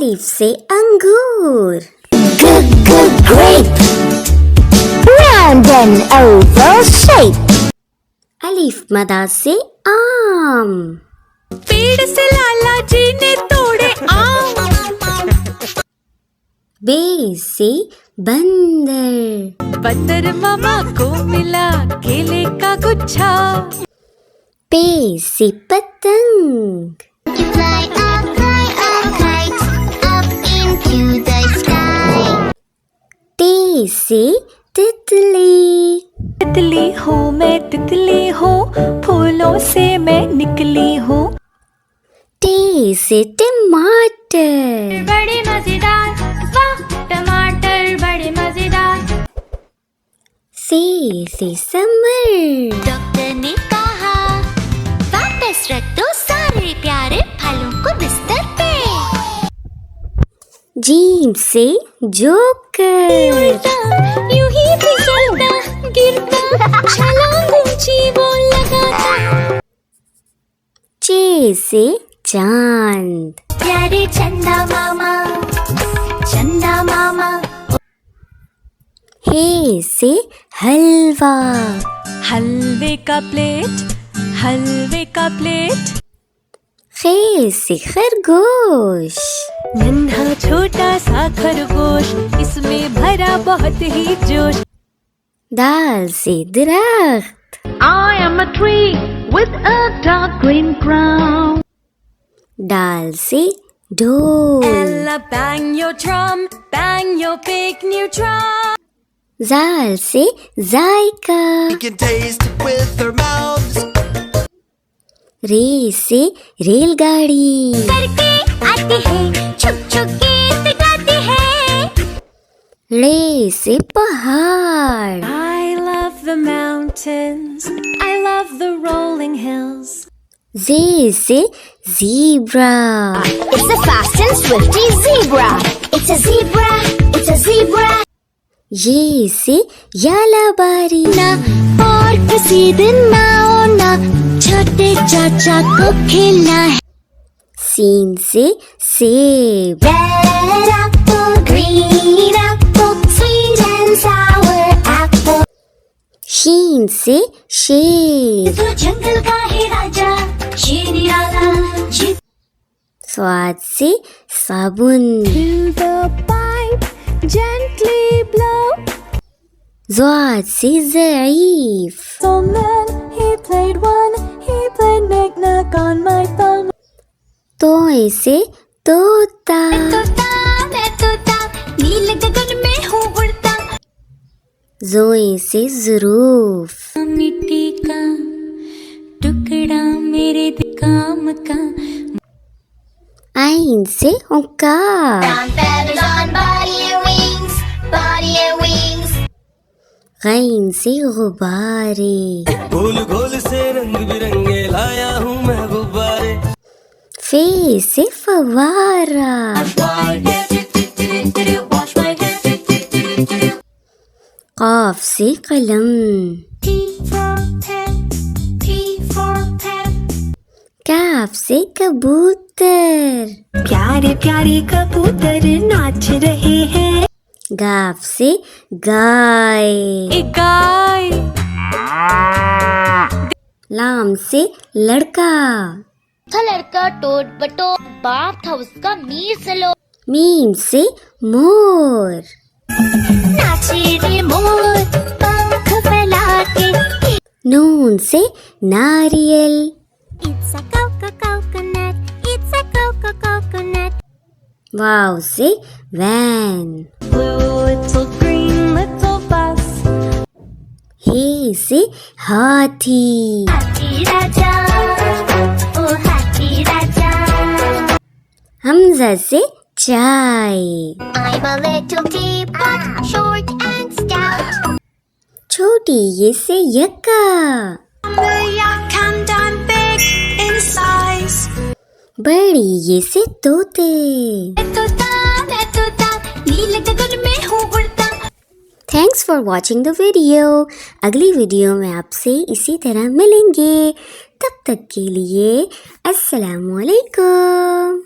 अलिफ से अंगूर. Grape. Round and oval shape. अलिफ मदा से आम. पेड़ से लाला जी ने तोड़े आम. बे से बंदर. बंदर मामा को मिला केले का गुच्छा. पे से पतंग. You fly a kite up into the sky. टे से तितली. तितली हूँ मैं तितली हूँ, फूलों से मैं निकली हूँ. टे से टमाटर. बड़े मजेदार, वाह टमाटर बड़े मजेदार. से समर. डॉक्टर ने कहा वापस रख दो सारे प्यारे फलों को बिस्तर पे. जीम से जोकर. यूं ही फिसलता गिरता छलांग ऊंची वो लगाता. चे से चांद. प्यारे चंदा मामा, चंदा मामा. हे से हलवा. हलवे का प्लेट, हलवे का प्लेट. खे से खरगोश. नन्हा छोटा सा खरगोश, इसमें भरा बहुत ही जोश. दाल से दरख्त. I am a tree with a dark green crown. डाल से ढोल. Ella bang your drum, bang your big new drum. जाल से जायका. We can taste it with our mouths. रे से रेलगाड़ी. करके आती है, छुप छुप गीत गाती है. रे से पहाड़. I love the mountains, I love the rolling hills. जे से zebra. It's a fast and swifty zebra. It's a zebra. It's a zebra. ये से यालाबारी. ना और किसी दिन ना होना, छोटे चाचा को खेलना है. सीन से सेब. Red apple, green apple, sweet and sour apple. शीन से शेर. तो जंगल का है राजा, शेरियाला जी. स्वाद से साबुन. To the pipe, gently blow. ज़्वाद से ज़ईफ. So man, he played one, he played knick-knack on my thumb. तोय से तोता. मैं तोता, नीले गगन में हूँ उड़ता. ज़ोए से ज़रूफ. मिट्टी का टुकड़ा मेरे काम का. आइन से औकार. Brown feathers on body and wings, body and wings. गैन से गुब्बारे. गोल गोल से रंग बिरंगे लाया हूँ मैं गुब्बारे. फे से फवारा. काफ से कलम. P for pet, P for pet. काफ से कबूतर. प्यारे प्यारे कबूतर नाच रहे हैं. गाफ से गाय. एक गाय. लाम से लड़का. था लड़का टोट बटोर, बाप था उसका मीर सलो. मीम से मोर. नाचे रे मोर, पंख फैला के. नून से नारियल. It's a coconut, it's a coconut. वाव से van. Blue little green little bus. हे से हाथी. हाथी राजा, ओ हाथी राजा. हमजा से चाय. I'm a little teapot, short and stout. छोटी ये से यक्का. The yak and I'm big in size. बड़ी ये से तोते. मैं तोता, नीले गगन में हूँ उड़ता. Thanks for watching the video. अगली वीडियो में आपसे इसी तरह मिलेंगे. तब तक के लिए अस्सलामुअलैकुम.